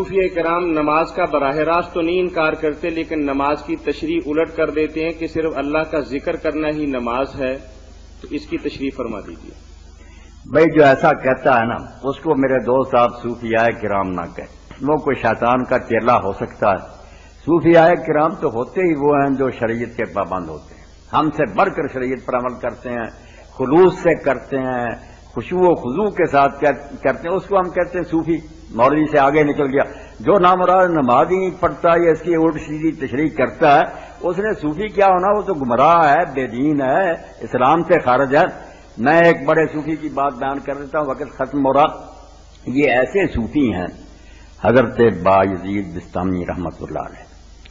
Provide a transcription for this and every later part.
صوفیہ کرام نماز کا براہ راست تو نہیں انکار کرتے، لیکن نماز کی تشریح الٹ کر دیتے ہیں کہ صرف اللہ کا ذکر کرنا ہی نماز ہے، تو اس کی تشریح فرما دیجیے۔ بھائی جو ایسا کہتا ہے نا، اس کو میرے دوست آپ صوفیاء کرام نہ کہیں، وہ کوئی شیطان کا چیلا ہو سکتا ہے۔ صوفیاء کرام تو ہوتے ہی وہ ہیں جو شریعت کے پابند ہوتے ہیں، ہم سے بڑھ کر شریعت پر عمل کرتے ہیں، خلوص سے کرتے ہیں، خشوع و خضوع کے ساتھ کرتے ہیں، اس کو ہم کہتے ہیں صوفی۔ مولوی سے آگے نکل گیا جو نامراد نماز ہی نہیں پڑھتا یا اس کی الٹ سیدھی تشریح کرتا ہے، اس نے صوفی کیا ہونا؟ وہ تو گمراہ ہے، بے دین ہے، اسلام سے خارج ہے۔ میں ایک بڑے صوفی کی بات بیان کر دیتا ہوں، وقت ختم ہو رہا۔ یہ ایسے صوفی ہیں حضرت بایزید بستامی رحمت اللہ علیہ،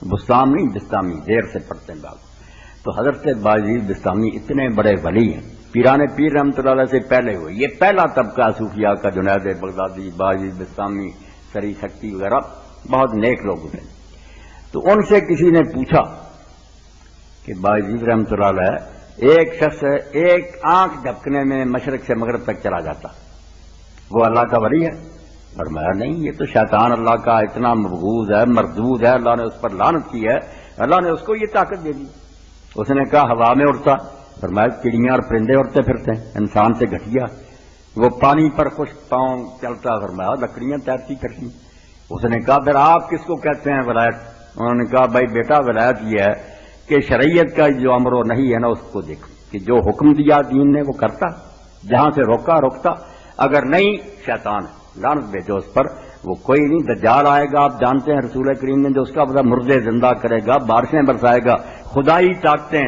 بستامی بستامی دیر سے پڑھتے ہیں بات۔ تو حضرت بایزید بستامی اتنے بڑے ولی ہیں، پیران پیر رحمت اللہ علیہ سے پہلے ہوئے۔ یہ پہلا طبقہ صوفیاء کا، جنید بغدادی، بایزید بستامی، سری سکتی وغیرہ، بہت نیک لوگ تھے۔ تو ان سے کسی نے پوچھا کہ بایزید رحمت اللہ علیہ ایک شخص ایک آنکھ جھپکنے میں مشرق سے مغرب تک چلا جاتا، وہ اللہ کا ولی ہے؟ فرمایا نہیں، یہ تو شیطان اللہ کا اتنا مبغوض ہے، مردود ہے، اللہ نے اس پر لعنت کی ہے، اللہ نے اس کو یہ طاقت دے دی۔ اس نے کہا ہوا میں اڑتا، فرمایا چڑیاں اور پرندے اڑتے پھرتے ہیں، انسان سے گھٹیا۔ وہ پانی پر خشک پاؤں چلتا، فرمایا لکڑیاں تیرتی کرتی۔ اس نے کہا پھر آپ کس کو کہتے ہیں ولایت؟ انہوں نے کہا بھائی بیٹا ولایت یہ ہے کہ شریعت کا جو امر و نہیں ہے نا، اس کو دیکھو کہ جو حکم دیا دین نے وہ کرتا، جہاں سے روکا روکتا، اگر نہیں شیطان ہے، لعنت بھیجو اس پر۔ وہ کوئی نہیں، دجال آئے گا، آپ جانتے ہیں رسول کریم نے جو اس کا پتہ مردے زندہ کرے گا، بارشیں برسائے گا، خدائی طاقتیں،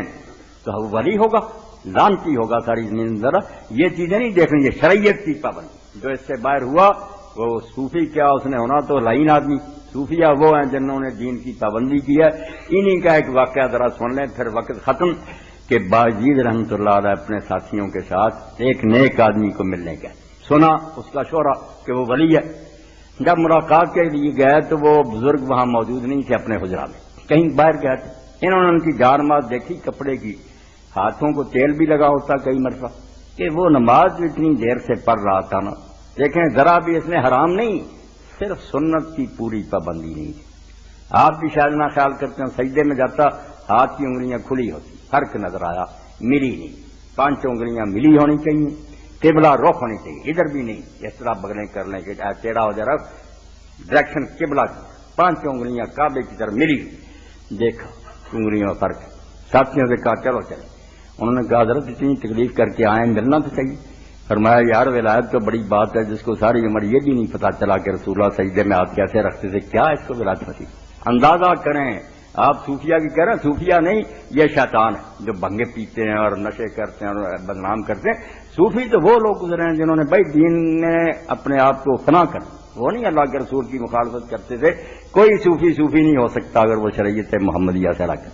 تو وہ ولی ہوگا، لعنتی ہوگا ساری زمین۔ ذرا یہ چیزیں نہیں دیکھنی، یہ شریعت کی پابندی۔ جو اس سے باہر ہوا وہ صوفی کیا، اس نے ہونا تو لعین آدمی۔ صوفیہ وہ ہیں جنہوں نے دین کی پابندی کی ہے۔ انہی کا ایک واقعہ ذرا سن لیں پھر وقت ختم، کہ بایزید رحمت اللہ علیہ اپنے ساتھیوں کے ساتھ ایک نیک آدمی کو ملنے گئے، سنا اس کا شہرہ کہ وہ ولی ہے۔ جب ملاقات کے لیے گئے تو وہ بزرگ وہاں موجود نہیں تھے، اپنے حجرہ میں کہیں باہر گئے تھے۔ انہوں نے ان کی جارمات دیکھی کپڑے کی، ہاتھوں کو تیل بھی لگا ہوتا کئی مرتبہ، کہ وہ نماز جو اتنی دیر سے پڑھ رہا تھا نا، دیکھیں ذرا بھی اس نے حرام نہیں، صرف سنت کی پوری پابندی نہیں تھی۔ آپ بھی شاید نہ خیال کرتے ہیں سجدے میں جاتا ہاتھ کی انگلیاں کھلی ہوتی، فرق نظر آیا، ملی نہیں، 5 انگلیاں ملی ہونی چاہیے، قبلہ رخ ہونی چاہیے، ادھر بھی نہیں اس طرح بغلیں کر لیں کہ ٹیڑھا ہو جائے، ڈائریکشن قبلہ کی، 5 انگلیاں کعبے کی طرف ملی۔ دیکھا انگلیوں میں فرق، ساتھیوں سے کہا چلو چلے۔ انہوں نے کہا حضرت اتنی تکلیف کر کے آئے، ملنا تو چاہیے۔ فرمایا یار ولایت تو بڑی بات ہے، جس کو ساری عمر یہ بھی نہیں پتا چلا کہ رسول اللہ سجدے میں ہاتھ کیسے رکھتے تھے، کیا اس کو ولایت ہوتی؟ اندازہ کریں، آپ صوفیہ کی کہہ رہے ہیں، صوفیہ نہیں، یہ شیطان ہے جو بھنگے پیتے ہیں اور نشے کرتے ہیں اور بدنام کرتے ہیں۔ صوفی تو وہ لوگ گزرے ہیں جنہوں نے بھائی دین میں اپنے آپ کو فنا کر، وہ نہیں اللہ کے رسول کی مخالفت کرتے تھے۔ کوئی صوفی نہیں ہو سکتا اگر وہ شریعت محمدیہ سے رکھے۔